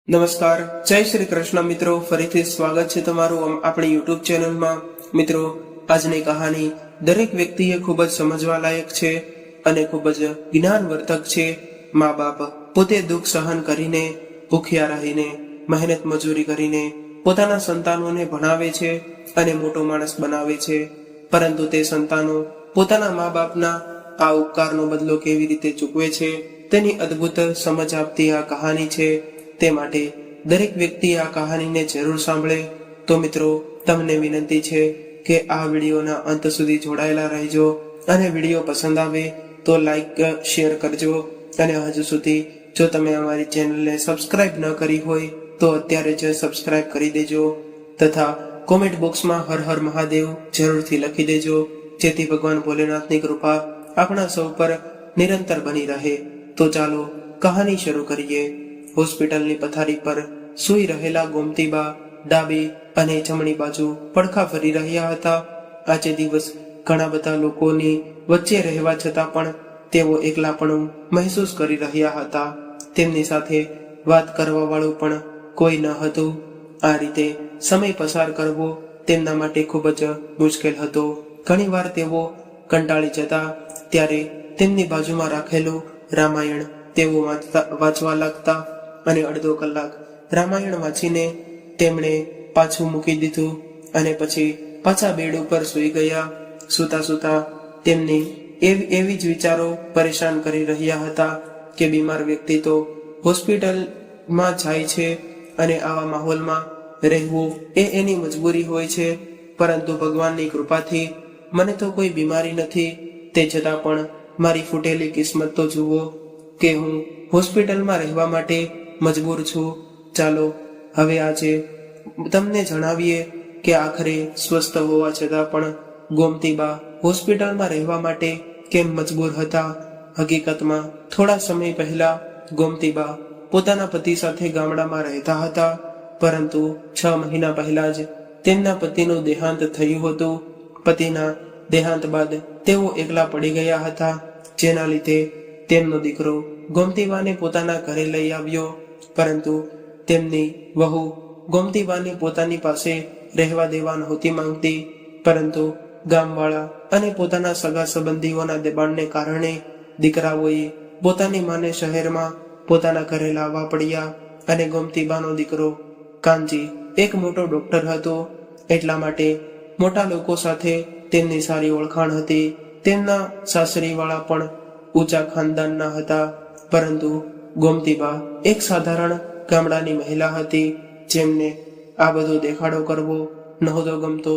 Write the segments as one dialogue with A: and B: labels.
A: નમસ્કાર, જય શ્રી કૃષ્ણ મિત્રો. ફરીથી સ્વાગત છે તમારું આપણી યુટ્યુબ ચેનલમાં. મિત્રો, આજની કહાની દરેક વ્યક્તિએ ખૂબ જ સમજવા લાયક છે અને ખૂબ જ જ્ઞાનવર્ધક છે. મા બાપ પોતે દુઃખ સહન કરીને, ભૂખ્યા રહીને, મહેનત મજૂરી કરીને પોતાના સંતાનોને ભણાવે છે અને મોટો માણસ બનાવે છે, પરંતુ તે સંતાનો પોતાના મા બાપના આ ઉપકારનો બદલો કેવી રીતે ચૂકવે છે તેની અદ્ભુત સમજ આપતી આ કહાની છે. તે માટે દરેક વ્યક્તિ આ કહાનીને જરૂર સાંભળે. તો મિત્રો, તમને વિનંતી છે કે આ વિડીયોના અંત સુધી જોડાયેલા રહેજો અને વિડીયો પસંદ આવે તો લાઈક શેર કરજો. અને હજુ સુધી જો તમે અમારી ચેનલને સબસ્ક્રાઇબ ન કરી હોય તો અત્યારે જ સબસ્ક્રાઇબ કરી દેજો તથા કોમેન્ટ બોક્સમાં હર હર મહાદેવ જરૂરથી લખી દેજો, જેથી ભગવાન ભોલેનાથની કૃપા આપણા સૌ પર નિરંતર બની રહે. તો ચાલો કહાની શરૂ કરીએ. હોસ્પિટલની પથારી પર સૂઈ રહેલા ગોમતીબા ડાબી અને જમણી બાજુ પડખા ફરી રહ્યા હતા. આજે દિવસ ઘણા બધા લોકોની વચ્ચે રહેવા છતાં પણ તેઓ એકલાપણું મહેસૂસ કરી રહ્યા હતા. તેમની સાથે વાત કરવા વાળું પણ કોઈ ન હતું. આ રીતે સમય પસાર કરવો તેમના માટે ખૂબ જ મુશ્કેલ હતો. ઘણીવાર તેઓ કંટાળી જતા ત્યારે તેમની બાજુમાં રાખેલું રામાયણ તેઓ વાંચવા લાગતા અને અડધો કલાક રામાયણ વાંચીને તેમણે પાછું મૂકી દીધું અને પછી પાછા બેડ ઉપર સૂઈ ગયા. સૂતા સૂતા તેમની એવી જ વિચારો પરેશાન કરી રહ્યા હતા કે બીમાર વ્યક્તિ તો હોસ્પિટલમાં જાય છે અને આવા માહોલમાં રહેવું એ એની મજબૂરી હોય છે, પરંતુ ભગવાનની કૃપાથી મને તો કોઈ બીમારી નથી. તે છતાં પણ મારી ફૂટેલી કિસ્મત તો જુઓ કે હું હોસ્પિટલમાં રહેવા માટે મજબૂર છું. ચાલો હવે આજે તમને જણાવીએ કે આખરે સ્વસ્થ હોવા છતાં પણ ગોમતીબા હોસ્પિટલમાં રહેવા માટે કેમ મજબૂર હતા. હકીકતમાં થોડા સમય પહેલા ગોમતીબા પોતાના પતિ સાથે ગામડામાં રહેતા હતા, પરંતુ 6 મહિના પહેલા જ તેમના પતિનું દેહાંત થયું હતું. પતિના દેહાંત બાદ તેઓ એકલા પડી ગયા હતા, જેના લીધે તેમનો દીકરો ગોમતીબાને પોતાના ઘરે લઈ આવ્યો. પરંતુ તેમની વહુ ગોમતીબાને પોતાની પાસે રહેવા દેવા નહોતી માંગતી, પરંતુ ગામવાળા અને પોતાના સગા સંબંધીઓના દબાણને કારણે દીકરાઓએ પોતાની માને શહેરમાં પોતાના ઘરે લાવવા પડ્યા. અને ગોમતીબાનો દીકરો કાનજી એક મોટો ડોક્ટર હતો, એટલા માટે મોટા લોકો સાથે તેમની સારી ઓળખાણ હતી. તેમના સાસરીવાળા પણ ઊંચા ખાનદાનના હતા, પરંતુ ગોમતીબા એક સાધારણ ગામડાની મહિલા હતી, જેમને આ બધો દેખાડો કરવો નહોતો ગમતો.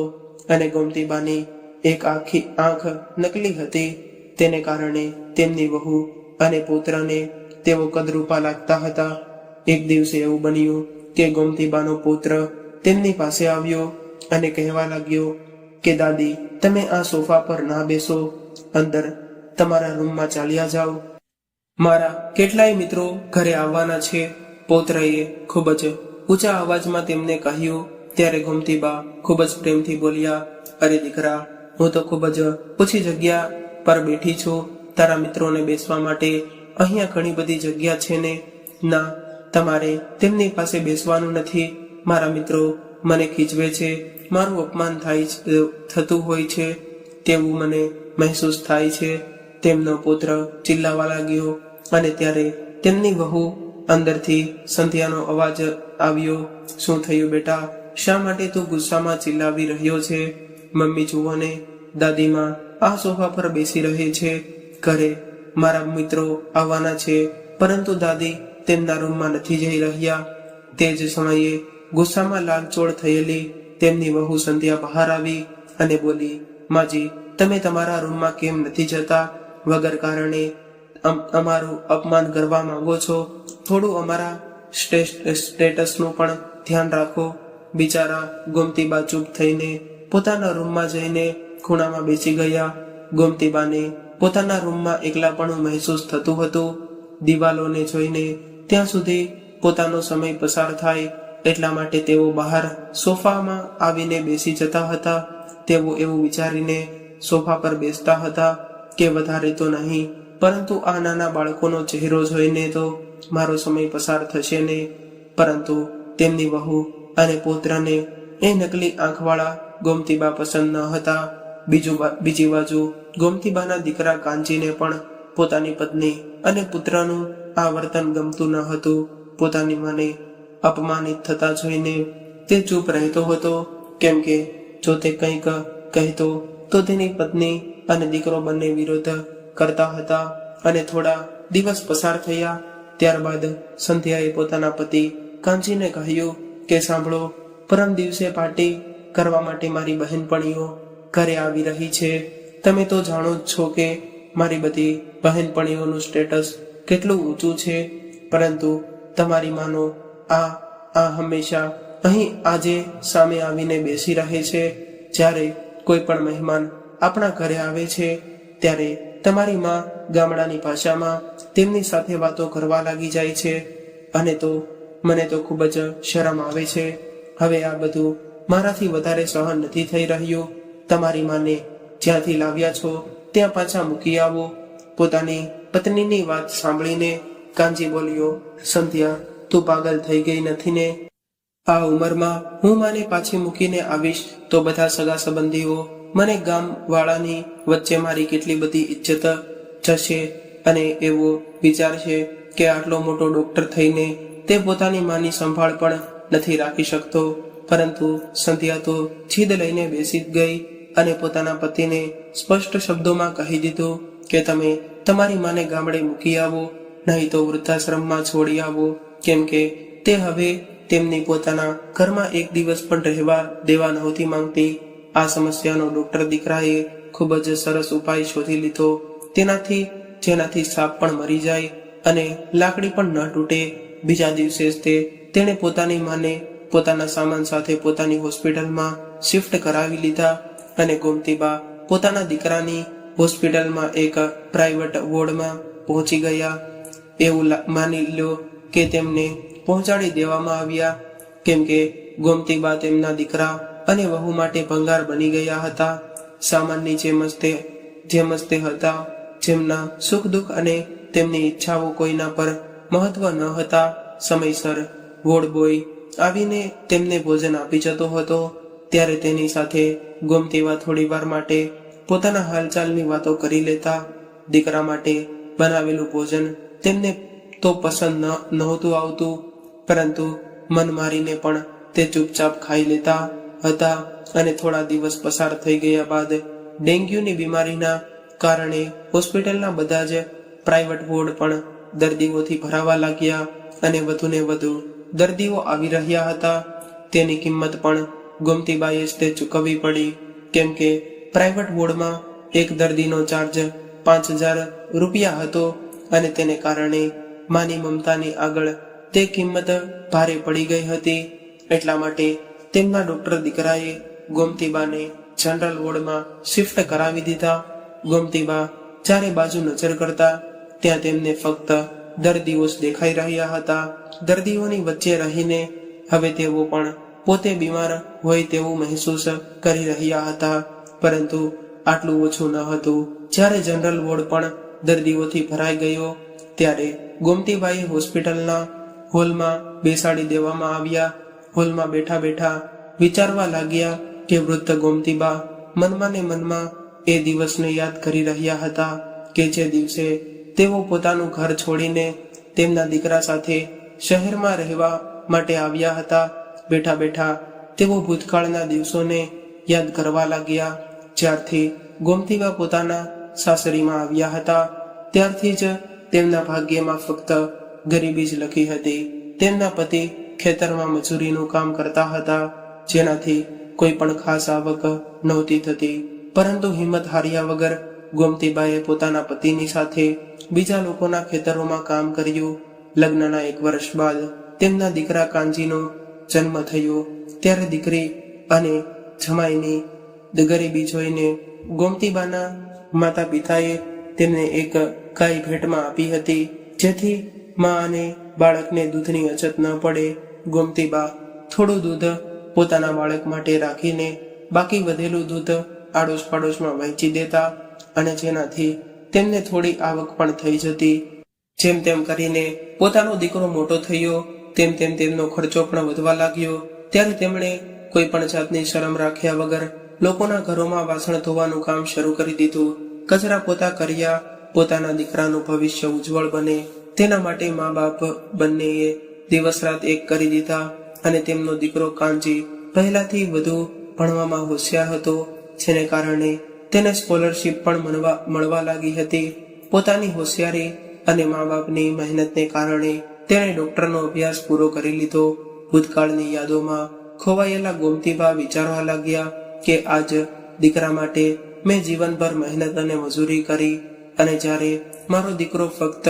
A: અને ગોમતીબાની એક આખી આંખ નકલી હતી, તેને કારણે તેમની વહુ અને પુત્રને તેઓ કદરૂપા લાગતા હતા. એક દિવસે એવું બન્યું કે ગોમતીબાનો પુત્ર તેમની પાસે આવ્યો અને કહેવા લાગ્યો કે દાદી, તમે આ સોફા પર ના બેસો, અંદર તમારા રૂમમાં ચાલ્યા જાઓ, મારા કેટલાય મિત્રો ઘરે આવવાના છે. પૌત્રએ ખૂબ જ ઊંચા અવાજમાં તેમને કહ્યું. ત્યારે ગોમતીબા ખૂબ જ પ્રેમથી બોલ્યા, અરે દીકરા, હું તો ખૂબ જ ઓછી જગ્યા પર બેઠી છું. તારા મિત્રોને બેસવા માટે અહીંયા ઘણી બધી જગ્યા છે ને. ના, તમારે તેમની પાસે બેસવાનું નથી. મારા મિત્રો મને ખીજવે છે, મારું અપમાન થતું હોય છે તેવું મને મહેસૂસ થાય છે. તેમનો પુત્ર ચિલ્લાવા લાગ્યો અને ત્યારે તેમની વહુ અંદરથી સંધ્યાનો અવાજ આવ્યો. શું થયું બેટા? શા માટે તું ગુસ્સામાં ચિલ્લાવી રહ્યો છે? મમ્મી જુઓ ને, દાદીમાં આ સોફા પર બેસી રહે છે. ઘરે મારા મિત્રો આવવાના છે, પરંતુ દાદી તેમના રૂમમાં નથી જઈ રહ્યા. તે જ સમયે ગુસ્સામાં લાલચોળ થયેલી તેમની વહુ સંધ્યા બહાર આવી અને બોલી, માજી, તમે તમારા રૂમમાં કેમ નથી જતા? વગર કારણે અમારું અપમાન કરવા માંગો છો? થોડું અમારા સ્ટેટસનું પણ ધ્યાન રાખો. બિચારા ગોમતીબા ચૂપ થઈને પોતાના રૂમમાં જઈને ખૂણામાં બેસી ગયા. ગોમતીબાને પોતાના રૂમમાં એકલાપણું મહેસૂસ થતું હતું. દિવાલોને જોઈને ત્યાં સુધી પોતાનો સમય પસાર થાય એટલા માટે તેઓ બહાર સોફામાં આવીને બેસી જતા હતા. તેઓ એવું વિચારીને સોફા પર બેસતા હતા કે વધારે તો નહીં, પરંતુ આ નાના બાળકોનો ચહેરો જોઈને તો મારો સમય પસાર થશે ને. પરંતુ તેમની વહુ અને પુત્રને એ નકલી આંખવાળા ગોમતીબા પસંદ ન હતા. બીજી બાજુ ગોમતીબાના દીકરા કાંજીને પણ પોતાની પત્ની અને પુત્રનું આ વર્તન ગમતું ન હતું. પોતાની માને અપમાનિત થતા જોઈને તે ચૂપ રહેતો હતો, કેમ કે જો તે કંઈક કહેતો તો તેની પત્ની અને દીકરો બંને વિરોધ કરતા હતા. અને થોડા દિવસ પસાર થયા ત્યારબાદ સંધ્યાએ પોતાના પતિ કાંજીને કહ્યું કે સાંભળો, પરમ દિવસે પાર્ટી કરવા માટે મારી બહેનપણીઓ ઘરે આવી રહી છે. તમે તો જાણો જ છો કે મારી બધી બહેનપણીઓનું સ્ટેટસ કેટલું ઊંચું છે, પરંતુ તમારી માનો આ હંમેશા અહીં આજે સામે આવીને બેસી રહે છે. જ્યારે કોઈ પણ મહેમાન આપણા ઘરે આવે છે ત્યારે તમારી માં ગામડાની ભાષામાં તેમની સાથે વાતો કરવા લાગી જાય છે, અને તો મને તો ખૂબ જ શરમ આવે છે. હવે આ બધું મારાથી વધારે સહન નથી થઈ રહ્યું. તમારી માને જ્યાંથી લાવ્યા છો ત્યાં પાછા મૂકી આવો. પોતાની પત્નીની વાત સાંભળીને કાંજી બોલ્યો, સંધ્યા, તું પાગલ થઈ ગઈ નથી ને? આ ઉંમરમાં હું માને પાછી મૂકીને આવીશ તો બધા સગા સંબંધીઓ મને ગામ વાળાની વચ્ચે મારી કેટલી બધી ઇજ્જત જશે, અને એવો વિચાર છે કે આટલો મોટો ડોક્ટર થઈને તે પોતાની માની સંભાળ પણ નથી રાખી શકતો. પરંતુ સંધ્યા તો જીદ લઈને બેસી ગઈ અને પોતાના પતિને સ્પષ્ટ શબ્દોમાં કહી દીધું કે તમે તમારી માને ગામડે મૂકી આવો, નહીં તો વૃદ્ધાશ્રમમાં છોડી આવો, કેમ કે તે હવે તેમની પોતાના ઘરમાં એક દિવસ પણ રહેવા દેવા નહોતી માંગતી. આ સમસ્યાનો ડોક્ટર દીકરાએ ખૂબ જ સરસ ઉપાય શોધી લીધો, જેનાથી સાપ પણ મરી જાય અને લાકડી પણ ન તૂટે. બીજા દિવસે જ તેણે પોતાની માને પોતાના સામાન સાથે પોતાની હોસ્પિટલમાં શિફ્ટ કરાવી લીધા અને ગોમતીબા પોતાના દીકરાની હોસ્પિટલમાં એક પ્રાઇવેટ વોર્ડમાં પહોંચી ગયા. એવું માની લો કે તેમને પહોંચાડી દેવામાં આવ્યા, કેમ કે ગોમતીબા તેમના દીકરા અને વહુ માટે ભંગાર બની ગયા હતા. સામાનની જેમ જ તે હતા, જેમના સુખ દુઃખ અને તેમની ઈચ્છાઓ કોઈના પર મહત્વ ન હતા. સમયસર વોર્ડ બોય આવીને તેમને ભોજન આપી જતો હતો. ત્યારે તેની સાથે ગોમતીબા થોડી વાર માટે પોતાના હાલચાલની વાતો કરી લેતા. દીકરા માટે બનાવેલું ભોજન તેમને તો પસંદ નહોતું આવતું, પરંતુ મન મારીને પણ તે ચૂપચાપ ખાઈ લેતા હતા. અને થોડા દિવસ પસાર થઈ ગયા બાદ ડેન્ગ્યુની બીમારીના કારણે હોસ્પિટલના બધા જ પ્રાઇવેટ વોર્ડ પણ દર્દીઓથી ભરાવા લાગ્યા અને વધુને વધુ દર્દીઓ આવી રહ્યા હતા. તેની કિંમત પણ ગોમતીબાએ જ તે ચૂકવવી પડી, કેમ કે પ્રાઇવેટ વોર્ડમાં એક દર્દીનો ચાર્જ 5,000 રૂપિયા હતો અને તેને કારણે માની મમતાની આગળ તે કિંમત ભારે પડી ગઈ હતી. એટલા માટે તેમના ડોક્ટર દીકરાએ ગોમતીબાને જનરલ વોર્ડમાં શિફ્ટ કરાવી દીધા. ગોમતીબા ચારે બાજુ નજર કરતા ત્યાં તેમને ફક્ત દર્દીઓ જ દેખાઈ રહ્યા હતા. દર્દીઓની વચ્ચે રહીને હવે તેઓ પણ પોતે બીમાર હોય તેવું મહેસૂસ કરી રહ્યા હતા, પરંતુ આટલું ઓછું ન હતું. જ્યારે જનરલ વોર્ડ પણ દર્દીઓથી ભરાઈ ગયો ત્યારે ગોમતીબાએ હોસ્પિટલના હોલમાં બેસાડી દેવામાં આવ્યા. હોલમાં બેઠા બેઠા વિચારવા લાગ્યા કે વૃદ્ધ ગોમતીબા મનમાં ને મનમાં એ દિવસને યાદ કરી રહ્યા હતા કે જે દિવસે તેઓ પોતાનું ઘર છોડીને તેમના દીકરા સાથે શહેરમાં રહેવા માટે આવ્યા હતા. બેઠા બેઠા તેઓ ભૂતકાળના દિવસોને યાદ કરવા લાગ્યા. જ્યારથી ગોમતીબા પોતાના સાસરીમાં આવ્યા હતા ત્યારથી જ તેમના ભાગ્યમાં ફક્ત ગરીબી જ લખી હતી. તેમના પતિ ખેતરમાં મજૂરીનું કામ કરતા હતા, જેનાથી કોઈ પણ ખાસ આવક નહોતી થતી. પરંતુ હિંમત હાર્યા વગર ગોમતીબાએ પોતાના પતિની સાથે બીજા લોકોના ખેતરોમાં કામ કર્યું. લગ્નના 1 વર્ષ બાદ તેમના દીકરા કાંજીનો જન્મ થયો. ત્યારે દીકરી અને જમાઈની ગરીબી જોઈને ગોમતીબાના માતા પિતાએ તેમને એક ગાય ભેટમાં આપી હતી, જેથી મા અને બાળકને દૂધની અછત ન પડે. ગોમતીબા થોડું દૂધ પોતાના બાળક માટે રાખીને બાકી વધેલું દૂધ આડોશ પાડોશમાં વહેંચી દેતા અને જેનાથી તેમને થોડી આવક પણ થઈ જતી. જેમ તેમ કરીને પોતાનો દીકરો મોટો થયો તેમ તેમ તેમનો ખર્ચો પણ વધવા લાગ્યો. ત્યારે તેમણે કોઈ પણ જાતની શરમ રાખ્યા વગર લોકોના ઘરોમાં વાસણ ધોવાનું કામ શરૂ કરી દીધું. કચરા પોતા કર્યા. પોતાના દીકરાનું ભવિષ્ય ઉજ્જવળ બને તેના માટે મા બાપ બંનેએ દિવસ રાત એક કરી દીધા. અને તેમનો દીકરો કાનજી પહેલાથી વધુ ભણવામાં હોશિયાર હતો, જેને કારણે તેને સ્કોલરશીપ પણ મળવા લાગી હતી. પોતાની હોશિયારી અને મા બાપની મહેનતને કારણે તેણે ડોક્ટરનો અભ્યાસ પૂરો કરી લીધો. ભૂતકાળની યાદોમાં ખોવાયેલા ગોમતીબા વિચારવા લાગ્યા કે આજ દીકરા માટે મેં જીવનભર મહેનત અને મજૂરી કરી, અને જ્યારે મારો દીકરો ફક્ત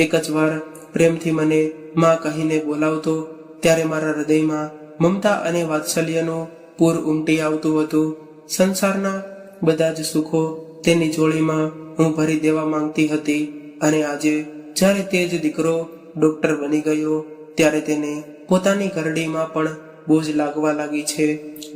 A: એક જ વાર પ્રેમથી મને માં કહીને બોલાવતો ત્યારે મારા હૃદયમાં મમતા અને વાત્સલ્યનું પૂર ઉમટી આવતું હતું. સંસારના બધા જ સુખો તેની જોડીમાં હું ભરી દેવા માંગતી હતી, અને આજે જ્યારે તે જ દીકરો ડોક્ટર બની ગયો ત્યારે તેને પોતાની ઘરડીમાં પણ બોજ લાગવા લાગી છે.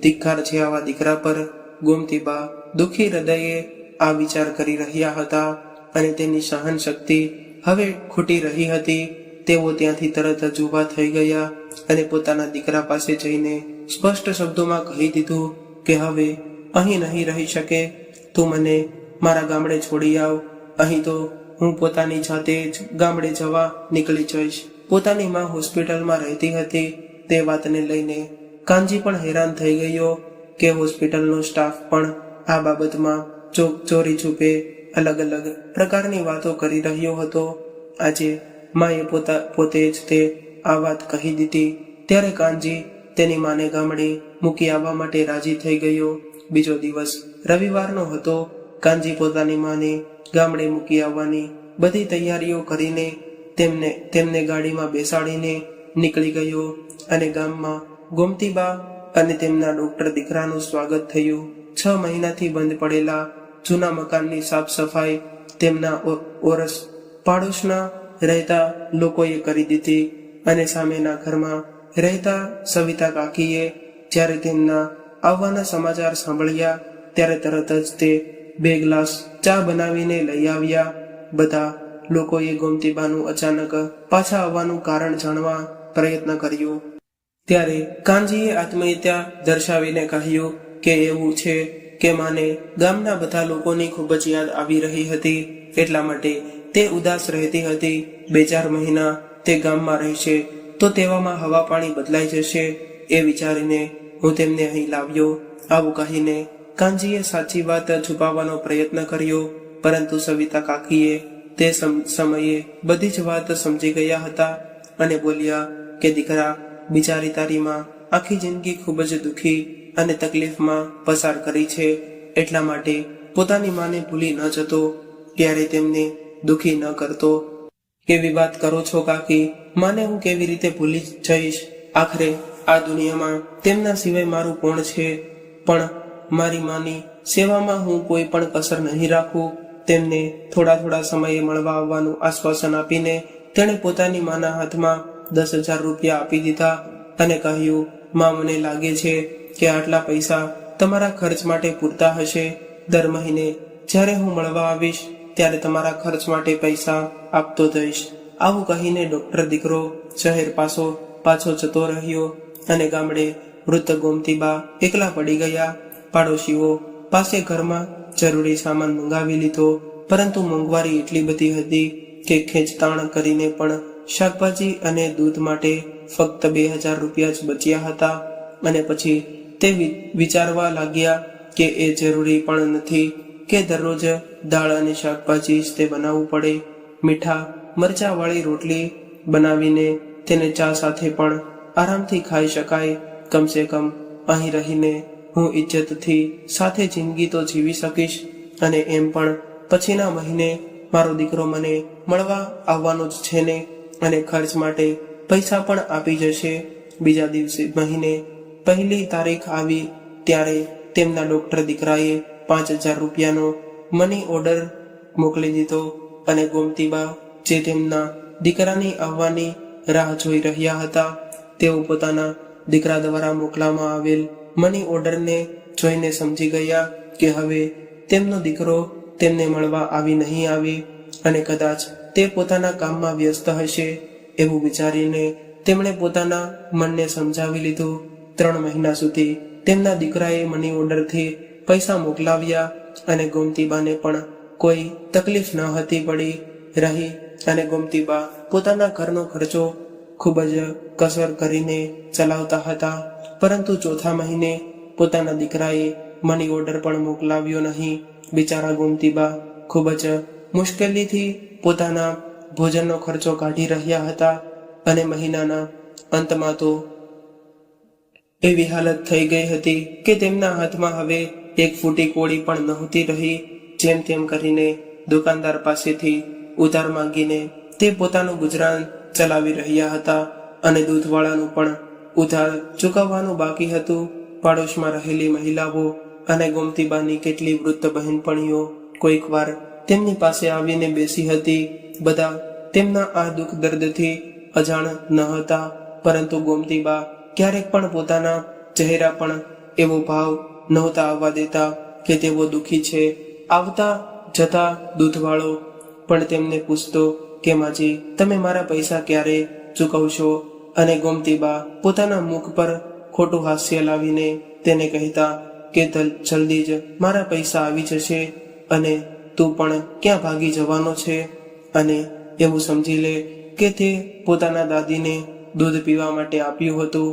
A: ધિક્કાર છે આવા દીકરા પર. ગોમતીબા દુઃખી હૃદયે આ વિચાર કરી રહ્યા હતા, અને તેની સહન શક્તિ હવે ખૂટી રહી હતી. તેઓ ત્યાંથી તરત જ ઊભા થઈ ગયા અને પોતાના દીકરા પાસે જઈને સ્પષ્ટ શબ્દોમાં કહી દીધું કે હવે અહીં નહીં રહી શકે. તું મને મારા ગામડે છોડી આવ. અહીં તો હું પોતાની જાતે જ ગામડે જવા નીકળી જઈશ. પોતાની માં હોસ્પિટલમાં રહેતી હતી તે વાતને લઈને કાનજી પણ હેરાન થઈ ગયો કે હોસ્પિટલનો સ્ટાફ પણ આ બાબતમાં ચોરી છુપે અલગ અલગ પ્રકારની વાતો કરી રહ્યો હતો. આજે માએ પોતે જ તે આ વાત કહી દીધી ત્યારે કાનજી તેની માને ગામડે મૂકી આવવા માટે રાજી થઈ ગયો. બીજો દિવસ રવિવારનો હતો. કાનજી પોતાની માને ગામડે મૂકી આવવાની બધી તૈયારીઓ કરીને તેમને ગાડીમાં બેસાડીને નીકળી ગયો, અને ગામમાં ગોમતીબા અને તેમના ડોક્ટર દીકરાનું સ્વાગત થયું. 6 મહિનાથી બંધ પડેલા જૂના મકાનની સાફ સફાઈ તેમના ઓરસ પાડોશના રહેતા લોકોએ કરી દીધી, અને સામેના ઘરમાં રહેતા સવિતા કાકીએ જ્યારે તેમના આવવાના સમાચાર સાંભળ્યા ત્યારે તરત જ તે 2 ગ્લાસ ચા બનાવીને લઈ આવ્યા. બધા લોકોએ ગોમતીબાનું અચાનક પાછા આવવાનું કારણ જાણવા પ્રયત્ન કર્યો ત્યારે કાનજીએ આત્મીયતા દર્શાવીને કહ્યું કે એવું છે કે માને ગામના બધા લોકોની ખૂબ જ યાદ આવી રહી હતી, એટલા માટે તે ઉદાસ રહેતી હતી. 2-4 મહિના તે ગામમાં રહેશે તો તેવામાં હવા પાણી બદલાઈ જશે એ વિચારીને હું તેમને અહીં લાવ્યો. આવું કહીને કાનજીએ સાચી વાત છુપાવવાનો પ્રયત્ન કર્યો, પરંતુ સવિતા કાકીએ તે સમયે બધી જ વાત સમજી ગયા હતા અને બોલ્યા કે દીકરા, બિચારી તારી માં આખી જિંદગી ખૂબ જ દુઃખી અને તકલીફમાં પસાર કરી છે, એટલા માટે પોતાની માને ભૂલી ન જતો, ક્યારે તેમને દુઃખી ન કરતો. કેવી વાત કરો છો કાકી, માને હું કેવી રીતે ભૂલી જઈશ? આખરે આ દુનિયામાં તેમના સિવાય મારું કોણ છે? પણ મારી માની સેવામાં હું કોઈ પણ કસર નહીં રાખું. તેમને થોડા સમયે મળવા આવવાનું આશ્વાસન આપીને તેણે પોતાની માના હાથમાં 10,000 રૂપિયા આપી દીધા અને કહ્યું, માં, મને લાગે છે કે આટલા પૈસા તમારા ખર્ચ માટે પૂરતા હશે. દર મહિને જ્યારે હું મળવા આવીશ ત્યારે તમારા ખર્ચ માટે પૈસા આપતો જઈશ. આવું કહીને ડોક્ટર દીકરો શહેર પાછો જતો રહ્યો, અને ગામડે વૃદ્ધ ગોમતીબા એકલા પડી ગયા. પાડોશીઓ પાસે ઘરમાં જરૂરી સામાન મંગાવી લીધો, પરંતુ મોંઘવારી એટલી બધી હતી કે ખેંચતાણ કરીને પણ શાકભાજી અને દૂધ માટે ફક્ત 2,000 રૂપિયા જ બચ્યા હતા. અને પછી તે વિચારવા લાગ્યા કે એ જરૂરી પણ નથી કે દરરોજ દાળ અને શાકભાજી જ તે બનાવવું પડે. મીઠા મરચાવાળી રોટલી બનાવીને તેને ચા સાથે પણ આરામથી ખાઈ શકાય. કમસે કમ અહીં રહીને હું ઇજ્જતથી સાથે જિંદગી તો જીવી શકીશ, અને એમ પણ પછીના મહિને મારો દીકરો મને મળવા આવવાનો જ છે ને, અને ખર્ચ માટે પૈસા પણ આપી જશે. બીજા દિવસે મહિને 1 તારીખ આવી ત્યારે તેમના ડોક્ટર દીકરાએ 5,000 રૂપિયાનો મની ઓર્ડર મોકલી દીધો, અને ગોમતીબા જે તેમના દીકરાની આવવાની રાહ જોઈ રહ્યા હતા તેઓ પોતાના દીકરા દ્વારા મોકલવામાં આવેલ મની ઓર્ડરને જોઈને સમજી ગયા કે હવે તેમનો દીકરો તેમને મળવા આવી નહીં આવે, અને કદાચ તે પોતાના કામમાં વ્યસ્ત હશે. એવું વિચારીને તેમણે પોતાના મનને સમજાવી લીધું. 3 મહિના સુધી તેમના દીકરાએ મની ઓર્ડરથી પૈસા મોકલાવ્યા અને ગોમતીબાને પણ કોઈ તકલીફ ન હતી પડી રહી અને ગોમતીબા પોતાના ઘરનો ખર્ચો ખૂબ જ કસર કરીને ચલાવતા હતા. પરંતુ ચોથા મહિને પોતાના દીકરાએ મની ઓર્ડર પણ મોકલાવ્યો નહીં. બિચારા ગોમતીબા ખૂબ જ મુશ્કેલીથી પોતાના ભોજનનો ખર્ચો કાઢી રહ્યા હતા અને મહિનાના અંતમાં તો એવી હાલત થઈ ગઈ હતી કે તેમના હાથમાં હવે 1 ફૂટી કોળી પણ નહોતી રહી. જેમ તેમ કરીને દુકાનદાર પાસેથી ઉધાર માંગીને તે પોતાનું ગુજરાન ચલાવી રહ્યા હતા અને દૂધવાળાનું પણ ઉધાર ચૂકવવાનું બાકી હતું. પાડોશમાં રહેલી મહિલાઓ અને ગોમતીબાની કેટલી વૃદ્ધ બહેનપણીઓ કોઈક વાર તેમની પાસે આવીને બેસી હતી. બધા તેમના આ દુઃખ દર્દથી અજાણ ન હતા, પરંતુ ગોમતીબા ક્યારેક પણ પોતાના ચહેરા પણ એવો ભાવ નહોતા આવવા દેતા કે તેઓ દુઃખી છે. આવતા જતા દૂધવાળો પણ તેમને પૂછતો કે માજી, તમે મારા પૈસા ક્યારે ચૂકવશો? અને ગોમતીબા પોતાના મુખ પર ખોટું હાસ્ય લાવીને તેને કહેતા કે જલ્દી જ મારા પૈસા આવી જશે અને તું પણ ક્યાં ભાગી જવાનો છે. અને એવું સમજી લે કે તે પોતાના દાદીને દૂધ પીવા માટે આપ્યું હતું,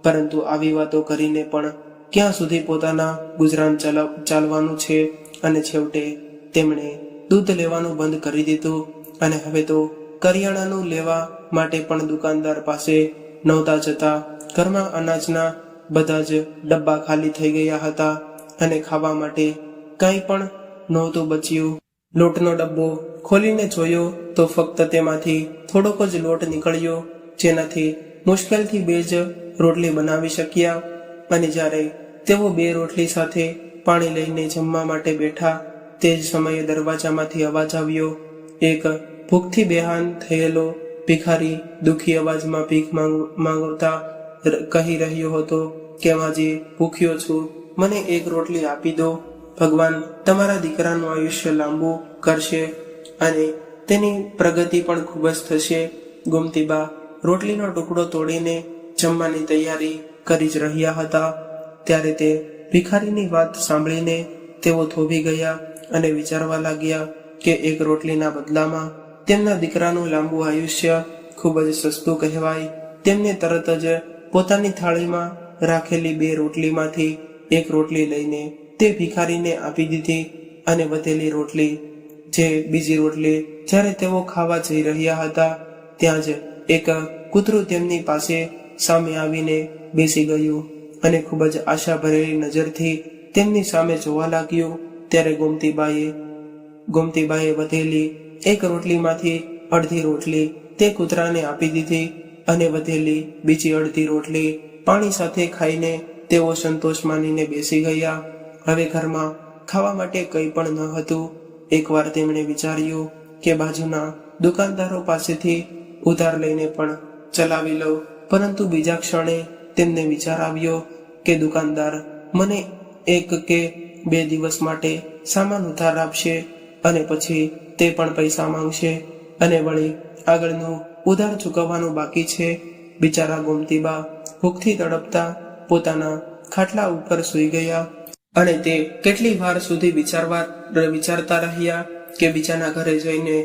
A: પરંતુ આવી વાતો કરીને પણ ક્યાં સુધી પોતાના ગુજરાન ચાલવાનું છે. અને છેવટે તેમણે દૂધ લેવાનું બંધ કરી દીધું અને હવે તો કરિયાણાનું લેવા માટે પણ દુકાનદાર પાસે નહોતા જતા. ઘરમાં અનાજના બધા જ ડબ્બા ખાલી થઈ ગયા હતા અને ખાવા માટે કંઈ પણ નહોતું બચ્યું. લોટનો ડબ્બો ખોલીને જોયો તો ફક્ત તેમાંથી થોડોક જ લોટ નીકળ્યો, જેનાથી મુશ્કેલથી 2 જ રોટલી બનાવી શક્યા. અને જ્યારે તેઓ 2 રોટલી સાથે પાણી લઈને જમવા માટે બેઠા તે જ સમયે દરવાજામાંથી અવાજ આવ્યો. એક ભૂખથી બેહાન થયેલો ભિખારી દુઃખી અવાજમાં ભીખ માંગતા કહી રહ્યો હતો કે માજી, ભૂખ્યો છું, મને 1 રોટલી આપી દો. ભગવાન તમારા દીકરાનું આયુષ્ય લાંબુ કરશે અને તેની પ્રગતિ પણ ખૂબ જ થશે. ગોમતીબા રોટલીનો ટુકડો તોડીને જમવાની તૈયારી કરી જ રહ્યા હતા. ત્યારે તે ભિખારીની વાત સાંભળીને તેઓ થોભી ગયા અને વિચારવા લાગ્યા કે 1 રોટલીના બદલામાં તેમના દીકરાનું લાંબુ આયુષ્ય ખૂબ જ સસ્તું કહેવાય. તેમને તરત જ પોતાની થાળીમાં રાખેલી 2 રોટલીમાંથી 1 રોટલી લઈને તે ભિખારીને આપી દીધી અને વધેલી રોટલી બીજી રોટલી જ્યારે તેઓ ખાવા જઈ રહ્યા હતા ત્યાં જ એક કૂતરું તેમની પાસે સામે આવીને બેસી ગયું અને ખૂબ જ આશા ભરેલી નજરથી તેમની સામે જોવા લાગ્યું. ત્યારે ગોમતીબાએ વધેલી 1 રોટલીમાંથી અડધી રોટલી તે કૂતરાને આપી દીધી અને વધેલી બીજી અડધી રોટલી પાણી સાથે ખાઈને તેઓ સંતોષ માનીને બેસી ગયા. હવે ઘરમાં ખાવા માટે કંઈ પણ ન હતું. એકવાર તેમણે વિચાર્યું કે બાજુના દુકાનદારો પાસેથી ઉધાર લઈને પણ ચલાવી લઉં, પરંતુ બીજા ક્ષણે તેમને વિચાર આવ્યો કે દુકાનદાર મને 1 કે 2 દિવસ માટે સામાન ઉધાર આપશે અને પછી તે પણ પૈસા માંગશે અને વળી આગળનું ઉધાર ચૂકવવાનું બાકી છે. બિચારા ગોમતીબા ભૂખથી તડપતા પોતાના ખાટલા ઉપર સૂઈ ગયા અને તે કેટલી વાર સુધી વિચારતા રહ્યા કે બીજાના ઘરે જઈને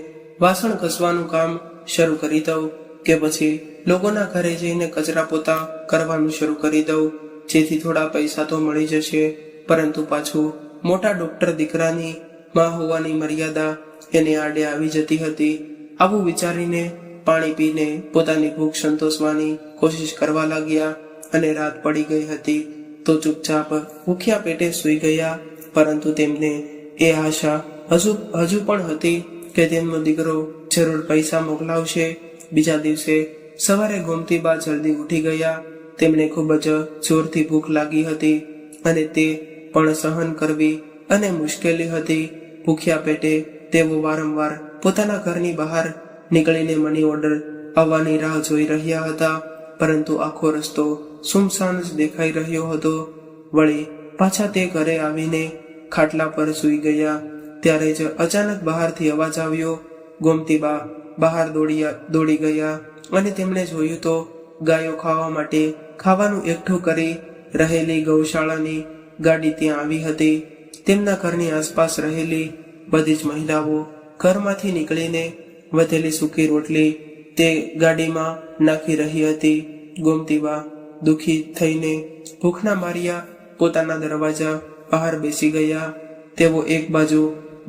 A: વાસણ ઘસવાનું કામ શરૂ કરી દઉં કે પછી લોકોના ઘરે જઈને કચરા પોતા કરવાનું શરૂ કરી દઉં, જેથી થોડા પૈસા તો મળી જશે. પરંતુ પાછું મોટા ડોક્ટર દીકરાની માં હોવાની મર્યાદા એને આડે આવી જતી હતી. આવું વિચારીને પાણી પીને પોતાની ભૂખ સંતોષવાની કોશિશ કરવા લાગ્યા અને રાત પડી ગઈ હતી તો ચૂપચાપ ભૂખ્યા પેટે સૂઈ ગયા. પરંતુ તેમને એ આશા હજુ પણ હતી કે તેમનો દીકરો જરૂર પૈસા મોકલાવશે. બીજા દિવસે સવારે ગોમતીબા જલ્દી ઉઠી ગયા. તેમને ખૂબ જ જોરથી ભૂખ લાગી હતી અને તે પણ સહન કરવી અને મુશ્કેલી હતી. ભૂખ્યા પેટે તેઓ વારંવાર પોતાના ઘરની બહાર નીકળીને મની ઓર્ડર આવવાની રાહ જોઈ રહ્યા હતા, પરંતુ આખો રસ્તો સુમસાન જ દેખાઈ રહ્યો હતો. વળી પાછા તે ઘરે આવીને ખાટલા પર સૂઈ ગયા. ત્યારે જ અચાનક બહારથી અવાજ આવ્યો. ગોમતીબા બહાર દોડી ગયા અને તેમણે જોયું તો ગાયો ખાવા માટે ખાવાનું એકઠું કરી રહેલી ગૌશાળાની ગાડી ત્યાં આવી હતી. તેમના ઘરની આસપાસ રહેલી બધી જ મહિલાઓ ઘરમાંથી નીકળીને વધેલી સૂકી રોટલી તે ગાડીમાં નાખી રહી હતી. ગોમતીબા દુખી થઈને ભૂખના માર્યા પોતાના દરવાજા બહાર બેસી ગયા. તેઓ એક બાજુ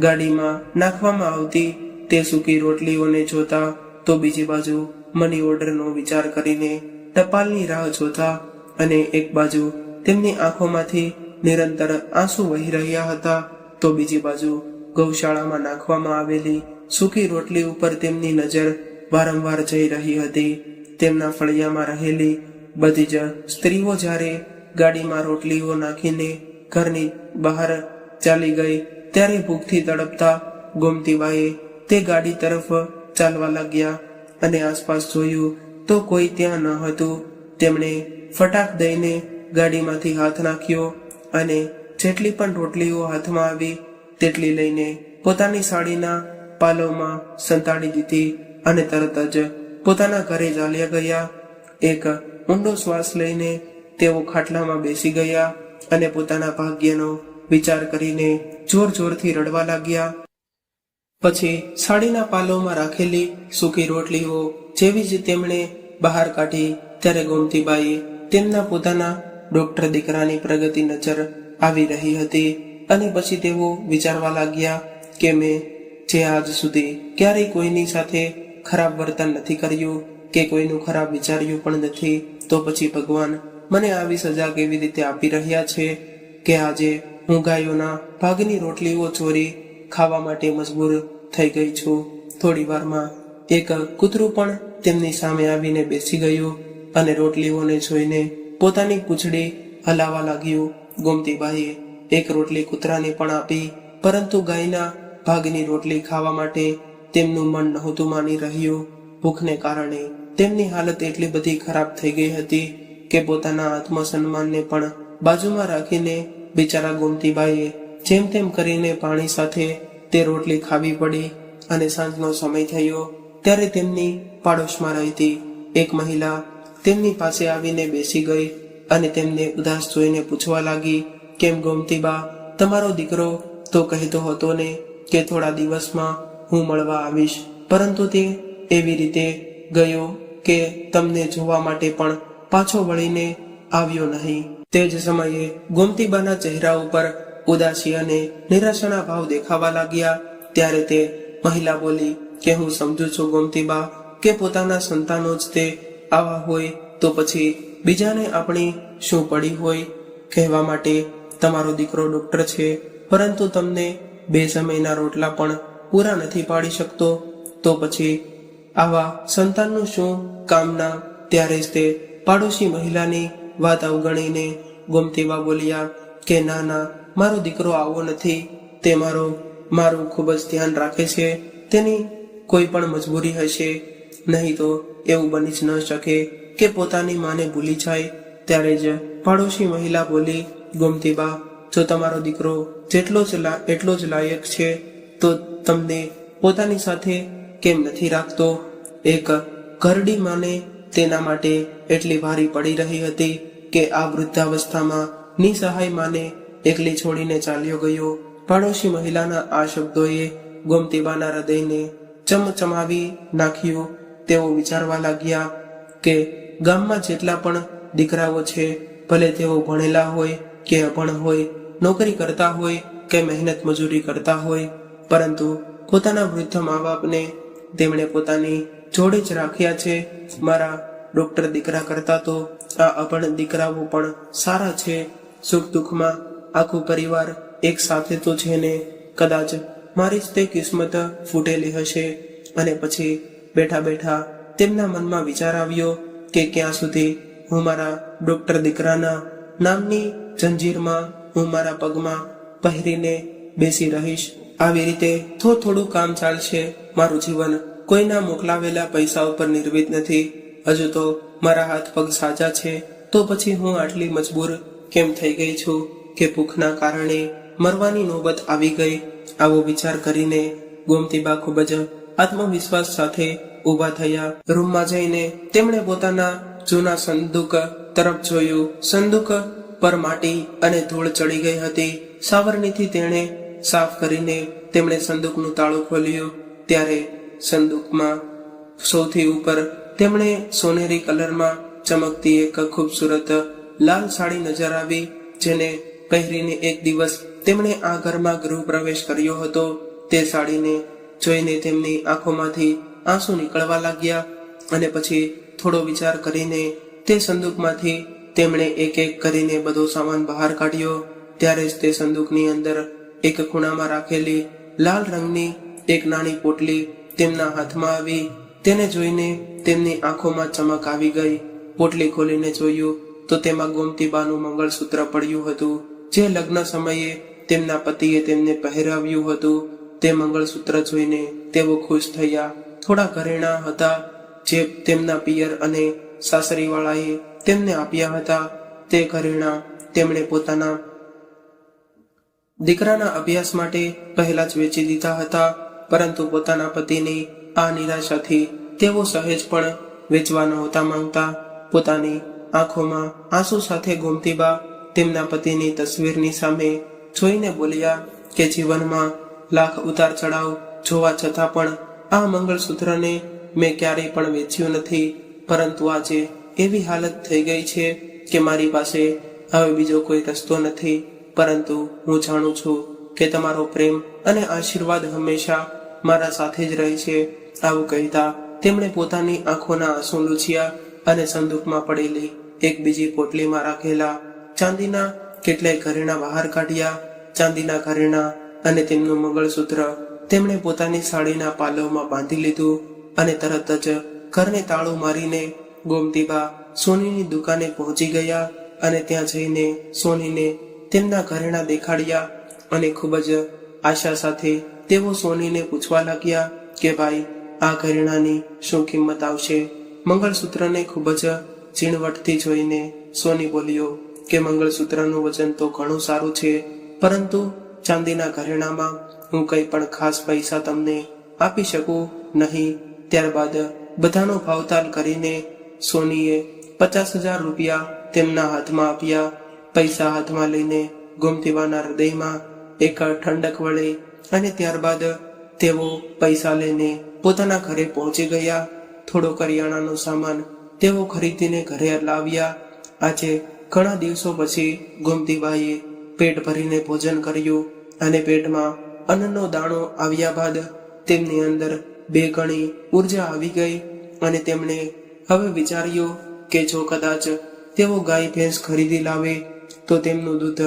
A: ગાડીમાં નાખવામાં આવતી તે સૂકી રોટલીઓને જોતા તો બીજી બાજુ મની ઓર્ડરનો વિચાર કરીને ટપાલની રાહ જોતા અને એક બાજુ તેમની આંખોમાંથી નિરંતર આંસુ વહી રહ્યા હતા તો બીજી બાજુ ગૌશાળામાં નાખવામાં આવેલી સૂકી રોટલી ઉપર તેમની નજર વારંવાર જઈ રહી હતી. તેમના ફળિયામાં રહેલી બધી જ સ્ત્રીઓ જ્યારે ગાડીમાં રોટલીઓ નાખીને ઘરની બહાર ચાલી ગઈ ત્યારે ભૂખથી તડપતા ગોમતીબાએ તે ગાડી તરફ ચાલવા લાગ્યા અને આસપાસ જોયું તો કોઈ ત્યાં ન હતું. તેમણે ફટાક દઈને ગાડીમાંથી હાથ નાખ્યો અને જેટલી પણ રોટલીઓ હાથમાં આવી તેટલી લઈને પોતાની સાડીના પાલોમાં સંતાડી દીધી અને તરત જ પોતાના ઘરે ચાલ્યા ગયા. એક ઊંડો શ્વાસ લઈને તેઓ ખાટલામાં બેસી ગયા અને પોતાના ભાગ્યનો વિચાર કરીને જોર જોરથી રડવા લાગ્યા. પછી સાડીના પાલોમાં રાખેલી સૂકી રોટલીઓ જેવી જ તેમણે બહાર કાઢી ત્યારે ગોમતીબાઈએ તેમના પોતાના ડોક્ટર દીકરાની પ્રગતિ નજર આવી રહી હતી અને પછી તેઓ વિચારવા લાગ્યા કે મેં જે આજ સુધી ક્યારેય કોઈની સાથે ખરાબ વર્તન નથી કર્યું કે કોઈનું ખરાબ વિચાર્યું પણ નથી, તો પછી ભગવાન મને આવી સજા કેવી રીતે આપી રહ્યા છે કે આજે હું ગાયોના ભાગની રોટલીઓ ચોરી ખાવા માટે મજબૂર થઈ ગઈ છું. થોડી વારમાં એક કૂતરું પણ તેમની સામે આવીને બેસી ગયું અને રોટલીઓને જોઈને પોતાની પૂંછડી હલાવવા લાગ્યું. ગોમતીબાઈએ એક રોટલી કૂતરાને પણ આપી, પરંતુ ગાયના ભાગની રોટલી ખાવા માટે તેમનું મન નહોતું માની રહ્યું. ભૂખને કારણે તેમની હાલત એટલી બધી ખરાબ થઈ ગઈ હતી કે પોતાના આત્મસન્માનને પણ બાજુમાં રાખીને બિચારા ગોમતીબાઈએ જેમ તેમ કરીને પાણી સાથે તે રોટલી ખાવી પડી. અને સાંજનો સમય થયો ત્યારે તેમની પાડોશમાં રહેતી એક મહિલા તેમની પાસે આવીને બેસી ગઈ અને તેમને ઉદાસ જોઈને પૂછવા લાગી, કેમ ગોમતીબા, તમારો દીકરો તો કહેતો હતો ને કે થોડા દિવસમાં હું મળવા આવીશ, પરંતુ તે એવી રીતે ગયો કે તમને જોવા માટે પણ પાછો વળીને આવ્યો નહીં. તે જ સમયે ગોમતીબાના ચહેરા ઉપર ઉદાસી અને નિરાશાના ભાવ દેખાવા લાગ્યા. ત્યારે તે મહિલા બોલી કે હું સમજુ છું ગોમતીબા કે પોતાના સંતાનો જ તે આવા હોય તો પછી બીજાને આપણી શું પડી હોય. કહેવા માટે તમારો દીકરો ડોક્ટર છે, પરંતુ તમને 2 સમયના રોટલા પણ પૂરા નથી પાડી શકતો, તો પછી આવા સંતાનનું શું કામના. ત્યારે જ તે પાડોશી મહિલાની વાત અવગણીને ગોમતીબા બોલ્યા કે ના ના, મારો દીકરો આવો નથી, તે મારું ખૂબ જ ધ્યાન રાખે છે, તેની કોઈ પણ મજબૂરી હશે, નહીં તો એવું બની જ ન શકે કે પોતાની માને ભૂલી જાય. ત્યારે જ પાડોશી મહિલા બોલી, ગોમતીબા, જો તમારો દીકરો એટલો જ લાયક છે તો તમને પોતાની સાથે કેમ નથી રાખતો. એક ઘરડી માને તેના માટે એટલી ભારી પડી રહી હતી કે આ વૃદ્ધાવસ્થામાં નિસહાય માને એકલી છોડીને ચાલ્યો ગયો. પાડોશી મહિલાના આ શબ્દોએ ગોમતીબાના હૃદયને ચમચમાવી નાખ્યું. તેઓ વિચારવા લાગ્યા કે ગામમાં જેટલા પણ દીકરાઓ છે, ભલે તેઓ ભણેલા હોય કે અભણ હોય, નોકરી કરતા હોય કે મહેનત મજૂરી કરતા હોય, પરંતુ પોતાના વૃદ્ધ મા બાપને તેમણે પોતાની જોડે જ રાખ્યા છે. મારા ડોક્ટર દીકરા કરતા તો આ અભણ દીકરાઓ પણ સારા છે. સુખ દુઃખમાં આખું પરિવાર એક સાથે તો છે ને. કદાચ મારી જ તે કિસ્મત ફૂટેલી હશે. અને પછી બેઠા બેઠા તેમના મનમાં વિચાર આવ્યો કે ક્યાં સુધી હું મારા ડોક્ટર દીકરાના નામની જંજીરમાં હું મારા પગમાં પહેરીને બેસી રહીશ. આવી રીતે થોડું કામ ચાલશે. મારું જીવન કોઈના મોકલાવેલા પૈસા ઉપર નિર્મિત નથી. હજુ તો મારા હાથ પગ સાજા છે, તો પછી હું આટલી મજબૂર કેમ થઈ ગઈ છું કે ભૂખના કારણે મરવાની નોબત આવી ગઈ. આવો વિચાર કરીને ગોમતીબા ખૂબ જ આત્મવિશ્વાસ સાથે ઊભા થયા. રૂમમાં જઈને તેમણે પોતાના જૂના સંદૂક તરફ જોયું. સંદૂક પર માટી અને ધૂળ ચડી ગઈ હતી. સાવરણીથી તેણે સાફ કરીને તેમણે સંદૂકનું તાળું ખોલ્યું. ત્યારે સંદૂકમાં સૌથી ઉપર તેમણે સોનેરી કલરમાં ચમકતી એક ખૂબસૂરત લાલ સાડી નજર આવી, જેને પહેરીને એક દિવસ તેમણે આ ઘરમાં ગૃહ પ્રવેશ કર્યો હતો. તે સાડીને જોઈને તેમની આંખોમાંથી આંસુ નીકળવા લાગ્યા અને પછી થોડો વિચાર કરીને તે સંદૂકમાંથી તેમણે એક એક કરીને બધો સામાન બહાર કાઢ્યો. ત્યારે જ તે સંદૂકની અંદર એક ખૂણામાં રાખેલી લાલ રંગની એક નાની પોટલી તેમના હાથમાં આવી. તેને જોઈને તેમની આંખોમાં ચમક આવી ગઈ. પોટલી ખોલીને જોયું તો તેમાં ગોમતીબાનું મંગળસૂત્ર પડ્યું હતું, જે લગ્ન સમયે તેમના પતિએ તેમને પહેરાવ્યું હતું. તે મંગળસૂત્ર જોઈને તેઓ ખુશ થયા. થોડા ઘરેણાં હતા જે તેમના પિયર અને સાસરીવાળાએ તેમને આપ્યા હતા. તે ઘરેણાં તેમણે પોતાના દીકરાના અભ્યાસ માટે પહેલા જ વેચી દીધા હતા, પરંતુ પોતાના પતિની આ નિરાશાથી તેઓ સહેજ પણ વેચવા નહોતા માંગતા. પોતાની આંખોમાં આંસુ સાથે ગોમતીબા તેમના પતિની તસવીરની સામે જોઈને બોલ્યા કે જીવનમાં લાખ ઉતાર ચડાવ જોવા છતાં પણ આ મંગળસૂત્રને મેં ક્યારેય પણ વેચ્યું નથી, પરંતુ આજે એવી હાલત થઈ ગઈ છે કે મારી પાસે હવે બીજો કોઈ રસ્તો નથી. પરંતુ હું જાણું છું કે તમારો પ્રેમ અને આશીર્વાદ હંમેશા મારા સાથે જ રહે છે. આવું કહેતા તેમણે પોતાની આંખોના આંસુ લૂછ્યા અને સંદૂકમાં પડેલી એક બીજી પોટલીમાં રાખેલા ચાંદીના કેટલાય ઘરેણાં બહાર કાઢ્યા. ચાંદીના ઘરેણાં અને તેમનું મંગળસૂત્ર તેમણે પોતાની સાડીના પાલવમાં બાંધી લીધું અને તરત જ ઘરને તાળું મારીને ગોમતીબા સોનીની દુકાને પહોંચી ગયા અને ત્યાં જઈને સોનીને તેમના ઘરેણાં દેખાડ્યા અને ખૂબ જ આશા સાથે તેઓ સોનીને પૂછવા લાગ્યા કે ભાઈ, આ ઘરેણાની શું કિંમત આવશે? મંગળસૂત્રને ખૂબ જ ઝીણવટથી જોઈને સોની બોલ્યો કે મંગળસૂત્રનું વજન તો ઘણું સારું છે, પરંતુ ચાંદીના ઘરેણામાં હું કંઈ પણ ખાસ પૈસા તમને આપી શકું નહીં. ત્યારબાદ બધાનો ભાવતાલ કરીને સોનીએ 50,000 રૂપિયા તેમના હાથમાં આપ્યા. પૈસા હાથમાં લઈને ગોમતીબાના હૃદયમાં એક ઠંડક વળી અને ત્યારબાદ તેઓ પૈસા લઈને પોતાના ઘરે પહોંચી ગયા. થોડો કરિયાણાનો સામાન તેઓ ખરીદીને ઘરે લાવ્યા. આજે ઘણા દિવસો પછી ગોમતીબાઈએ પેટ ભરીને ભોજન કર્યું અને પેટમાં અન્નનો દાણો આવ્યા બાદ તેમની અંદર 2 ગણી ઉર્જા આવી ગઈ અને તેમણે હવે વિચાર્યું કે જો કદાચ તેઓ ગાય ભેંસ ખરીદી લાવે તો તેમનું દૂધ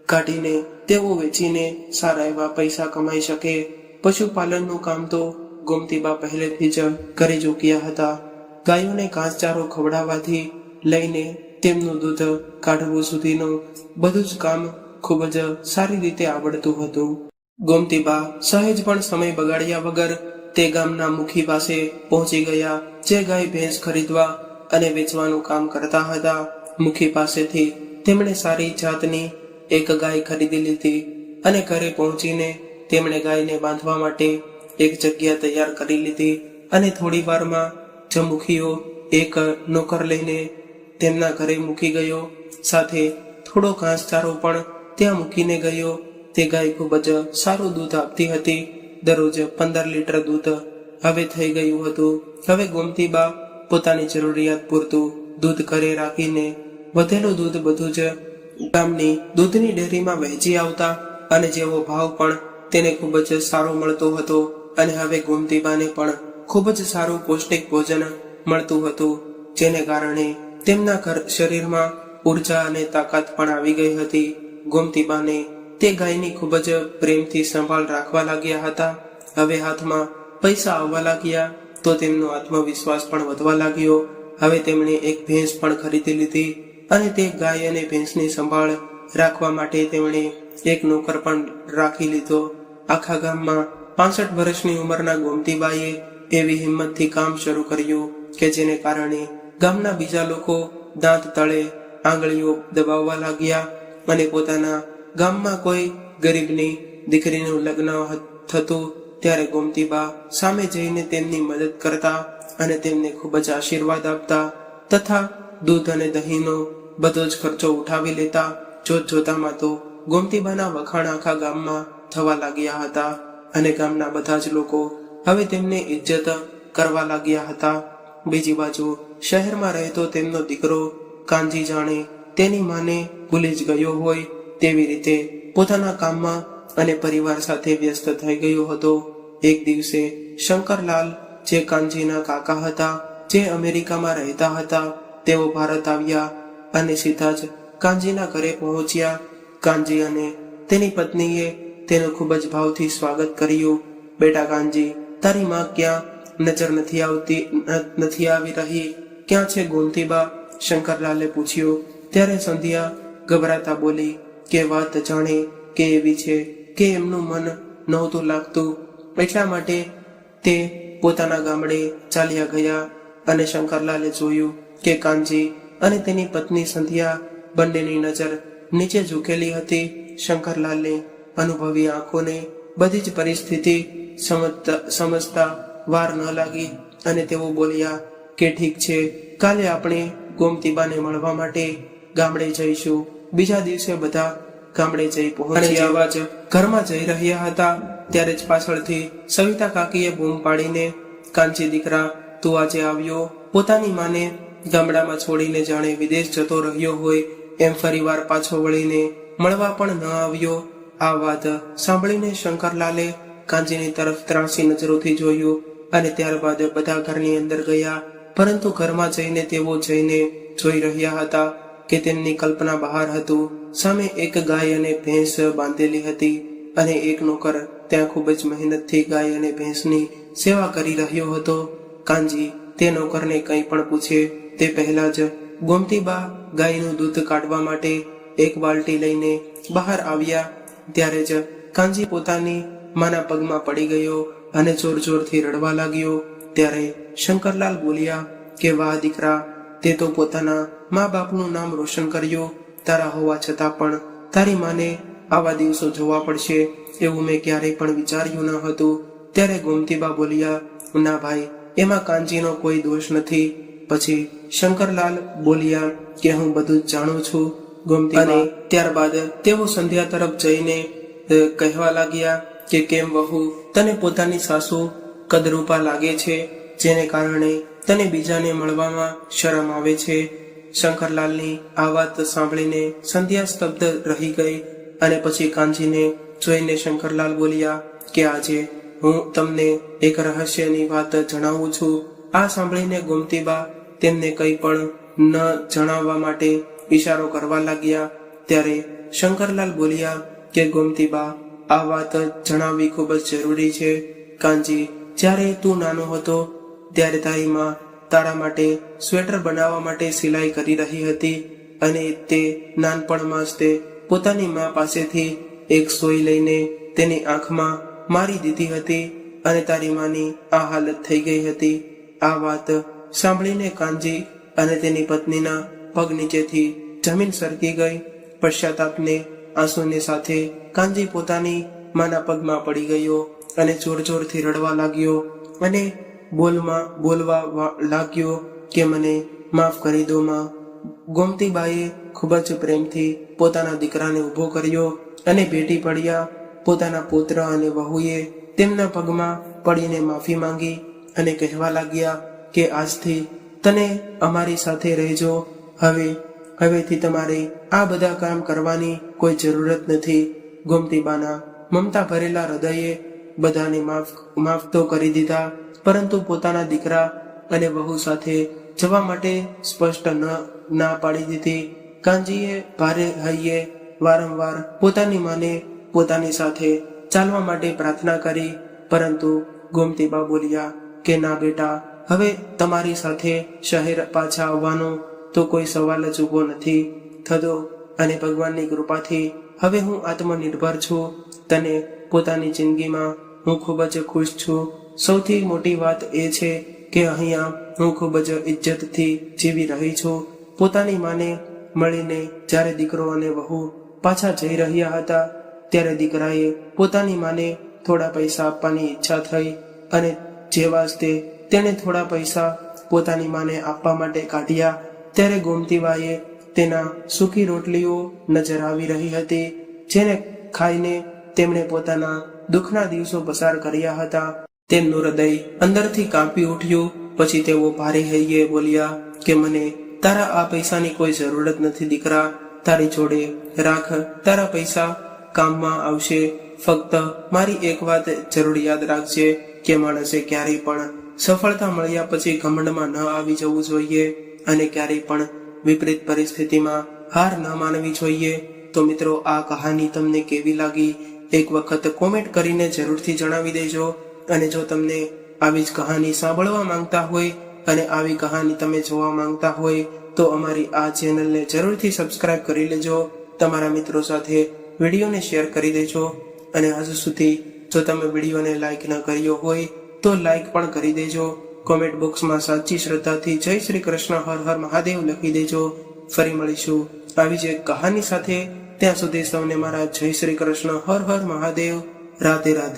A: કાઢીને તેઓ વેચીને સારા એવા પૈસા કમાઈ શકે. પશુપાલનનું કામ તો ગોમતીબા પહેલેથી જ કરી ચૂક્યા હતા. ગાયોને ઘાસચારો ખવડાવવાથી લઈને તેમનું દૂધ કાઢવું સુધીનું બધું જ કામ ખૂબ જ સારી રીતે આવડતું હતું. ગોમતીબા સહેજ પણ સમય બગાડ્યા વગર તે ગામના મુખી પાસે પહોંચી ગયા, જે ગાય ભેંસ ખરીદવા અને વેચવાનું કામ કરતા હતા. મુખી પાસેથી તેમણે સારી જાતની એક ગાય ખરીદી લીધી અને ઘરે પહોંચીને તેમણે ગાયને બાંધવા માટે એક જગ્યા તૈયાર કરી લીધી અને થોડી વારમાં જ મુખીઓ એક નોકર લઈને તેમના ઘરે મૂકી ગયો. સાથે થોડો ઘાસચારો પણ ત્યાં મૂકીને ગયો. તે ગાય ખૂબ જ સારું દૂધ આપતી હતી. દરરોજ 15 લીટર દૂધ હવે થઈ ગયું હતું. હવે ગોમતીબા પોતાની જરૂરિયાત પૂરતું દૂધ ઘરે રાખીને વધેલું દૂધ બધું જ ગામની દૂધની ડેરીમાં વહેંચી આવતા અને જેવો ભાવ પણ તેને ખૂબ જ સારો મળતો હતો અને હવે ગોમતીબાને પણ ખૂબ જ સારું પૌષ્ટિક ભોજન મળતું હતું, જેને કારણે તેમના શરીરમાં ઉર્જા અને તાકાત પણ આવી ગઈ હતી. ગોમતીબાને તે ગાયની ખૂબ જ પ્રેમથી સંભાળ રાખવા લાગ્યા હતા. હવે હાથમાં પૈસા આવવા લાગ્યા તો તેમનો આત્મવિશ્વાસ પણ વધવા લાગ્યો. હવે તેમણે એક ભેંસ પણ ખરીદી લીધી અને તે ગાય અને ભેંસની સંભાળ રાખવા માટે તેમણે એક નોકર પણ રાખી લીધો. આખા ગામમાં 65 વર્ષની ઉંમરના ગોમતીબાઈએ એવી હિંમતથી કામ શરૂ કર્યું કે જેને કારણે ગામના બીજા લોકો દાંત તળે આંગળીઓ દબાવવા લાગ્યા અને પોતાના ગામમાં કોઈ ગરીબની દીકરીનું લગ્ન થતું ત્યારે ગોમતીબા સામે જઈને તેમની મદદ કરતા અને તેમને ખૂબ જ આશીર્વાદ આપતા. તથા દૂધ અને દહીંનો બધો જ ખર્ચો ઉઠાવી લેતા. જોતામાં તો ગોમતીબાના વખાણ આખા ગામમાં થવા લાગ્યા હતા અને ગામના બધા જ લોકો હવે તેમને ઇજ્જત કરવા લાગ્યા હતા. બીજી બાજુ શહેરમાં રહેતો તેમનો દીકરો કાનજી જાણે તેની માને ભૂલી જ ગયો હોય તેવી રીતે પોતાના કામમાં અને પરિવાર સાથે વ્યસ્ત થઈ ગયો હતો. એક દિવસે શંકરલાલ, જે કાનજીના કાકા હતા, જે અમેરિકામાં રહેતા હતા, તેઓ ભારત આવ્યા અને સીધા જ કાનજીના ઘરે પહોંચ્યા. કાનજી અને તેની પત્નીએ તેનું ખૂબ જ ભાવથી સ્વાગત કર્યું. બેટા કાનજી, તારી માં ક્યાં? નજર નથી આવી રહી. ક્યાં છે ગોમતીબા? શંકરલાલે પૂછ્યું. ત્યારે સંધ્યા ગભરાતા બોલી કે વાત જાણે કે એવી છે કે એમનું મન નહોતું લાગતું, એટલા માટે તે પોતાના ગામડે ચાલ્યા ગયા. અને શંકરલાલે જોયું કે કાનજી અને તેની પત્ની સંધ્યા બંનેની નજર નીચે ઝૂકેલી હતી. શંકરલાલને અનુભવી આંખોને બધી જ પરિસ્થિતિ સમજતા વાર ન લાગી અને તેઓ બોલ્યા કે ઠીક છે, કાલે આપણે ગોમતીબાને મળવા માટે ગામડે જઈશું. બીજા દિવસે બધા ગામડે જઈ પહોંચ્યા. આવા જ ઘરમાં જઈ રહ્યા હતા ત્યારે જ પાછળથી સવિતા કાકીએ બૂમ પાડીને, કાનજી દીકરા, તું આજે આવ્યો? પોતાની માને ગામડામાં છોડીને જાણે વિદેશ જતો રહ્યો હોય એમ ફરીવાર પાછો વળીને મળવા પણ ન આવ્યો. આ વાત સાંભળીને શંકરલાલે કાનજીની તરફ ત્રાસી નજરોથી જોયું અને ત્યારબાદ બધા ઘરની અંદર ગયા. પરંતુ ઘરમાં જઈને તેઓ જોઈ રહ્યા હતા કે તેમની કલ્પના બહાર હતું. સામે એક ગાય અને ભેંસ બાંધેલી હતી અને એક નોકર ત્યાં ખૂબ જ મહેનતથી ગાય અને ભેંસની સેવા કરી રહ્યો હતો. કાનજી તે નોકરને કંઈ પણ પૂછે તે પહેલા જ ગોમતીબા ગાયનું દૂધ કાઢવા માટે એક બાલટી લઈને બહાર આવ્યા. ત્યારે જ કાનજી પોતાની માના પગમાં પડી ગયો અને જોરથી રડવા લાગ્યો. ત્યારે શંકરલાલ બોલ્યા કે વાહ દીકરા, તે તો પોતાના મા બાપનું નામ રોશન કર્યું. તારા હોવા છતાં પણ તારી માને આવા દિવસો જોવા પડશે એવું મેં ક્યારેય પણ વિચાર્યું ન હતું. ત્યારે ગોમતીબા બોલ્યા, ના ભાઈ, એમાં કાનજીનો કોઈ દોષ નથી. પછી શંકરલાલ બોલ્યા કે હું બધું જ જાણું છું ગોમતીબા. અને ત્યારબાદ તેઓ સંધ્યા તરફ જઈને કહેવા લાગ્યા કે કેમ વહુ, તને પોતાની સાસુ કદરૂપા લાગે છે, જેને કારણે તને બીજાને મળવામાં શરમ આવે છે. શંકરલાલની આ વાત સાંભળીને સંધ્યા સ્તબ્ધ રહી ગઈ અને પછી કાનજીને જોઈને શંકરલાલ બોલ્યા કે આજે હું તમને એક રહસ્યની વાત જણાવું છું. આ સાંભળીને ગોમતીબા તેમને કંઈ પણ ન જણાવવા માટે ઈશારો કરવા લાગ્યા. ત્યારે શંકરલાલ બોલ્યા કે ગોમતીબા, આ વાત જણાવવી ખૂબ જ જરૂરી છે. કાનજી, જ્યારે તું નાનો હતો ત્યારે તારી માં તારા માટે સ્વેટર બનાવવા માટે સિલાઈ કરી રહી હતી અને તે નાનપણમાં જ તે પોતાની માં પાસેથી એક સોય લઈને તેની આંખમાં મારી દીધી હતી અને તારી માની આ હાલત થઈ ગઈ હતી. આ વાત સાંભળીને કાનજી અને તેની પત્નીના પગ નીચેથી જમીન સરકી ગઈ. પશ્ચાતાપને આંસુની સાથે કાનજી પોતાની માના પગમાં પડી ગયો અને જોરથી રડવા લાગ્યો અને બોલવા લાગ્યો કે મને માફ કરી દો માં. ગોમતીબાએ ખૂબ જ પ્રેમથી પોતાના દીકરાને ઊભો કર્યો અને ભેટી પડ્યા. પોતાના પુત્ર અને વહુએ તેમના પગમાં પડીને માફી માંગી અને કહેવા લાગ્યા કે આજથી તને અમારી સાથે રહેજો. હવેથી તમારે આ બધા કામ કરવાની કોઈ જરૂરત નથી. ગોમતીબાના મમતા ભરેલા હૃદયે બધાને માફ તો કરી દીધા, પરંતુ પોતાના દીકરા અને વહુ સાથે જવા માટે સ્પષ્ટ ના પાડી દીધી. કાનજીએ ભારે હૈયે વારંવાર પોતાની માને પોતાની સાથે ચાલવા માટે પ્રાર્થના કરી, પરંતુ ગોમતીબા બોલ્યા કે ના બેટા, હવે તમારી સાથે શહેર પાછા આવવાનો તો કોઈ સવાલ જ ઊભો નથી થતો અને ભગવાનની કૃપાથી હવે હું આત્મનિર્ભર છું. તને પોતાની જિંદગીમાં હું ખૂબ જ ખુશ છું. સૌથી મોટી વાત એ છે કે અહીંયા હું ખૂબ જ ઇજ્જતથી જીવી રહી છું. પોતાની માને મળીને જ્યારે દીકરો અને વહુ પાછા જઈ રહ્યા હતા ત્યારે દીકરાએ પોતાની માને થોડા પૈસા આપવાની ઈચ્છા થઈ અને જેવા જ તેણે થોડા પૈસા પોતાની માને આપવા માટે કાઢ્યા ત્યારે ગોમતીબાઈએ તેના સૂકી રોટલીઓ નજર આવી રહી હતી, જેને ખાઈને તેમણે પોતાના દુઃખના દિવસો પસાર કર્યા હતા. તેમનું હૃદય અંદરથી કાંપી ઉઠ્યું. પછી તેઓ ભારે હૈયે બોલ્યા કે મને તારા આ પૈસાની કોઈ જરૂર જ નથી દીકરા, તારી જોડે રાખ, તારા પૈસા કામમાં આવશે. ફક્ત મારી એક વાત જરૂર યાદ રાખજે કે માણસે ક્યારેય પણ સફળતા મળ્યા પછી ઘમંડમાં ન આવી જવું જોઈએ અને ક્યારેય પણ વિપરીત પરિસ્થિતિમાં હાર ન માનવી જોઈએ. તો મિત્રો, આ કહાની તમને કેવી લાગી એક વખત કોમેન્ટ કરીને જરૂરથી જણાવી દેજો. અને જો તમને આવી જ કહાની સાંભળવા માંગતા હોય અને આવી કહાની તમે જોવા માંગતા હોય તો અમારી આ ચેનલને જરૂરથી સબસ્ક્રાઇબ કરી લેજો. તમારા મિત્રો સાથે વિડીયોને શેર કરી દેજો. અને હજુ સુધી જો તમે વિડીયોને લાઈક ન કર્યો હોય તો લાઈક પણ કરી દેજો. કોમેન્ટ બોક્સમાં સાચી શ્રદ્ધાથી જય શ્રી કૃષ્ણ હર હર મહાદેવ લખી દેજો. ફરી મળીશું આવી જ એક કહાની સાથે. ત્યાં સુધી સૌને મારા જય શ્રી કૃષ્ણ હર હર મહાદેવ. રાધે રાધે.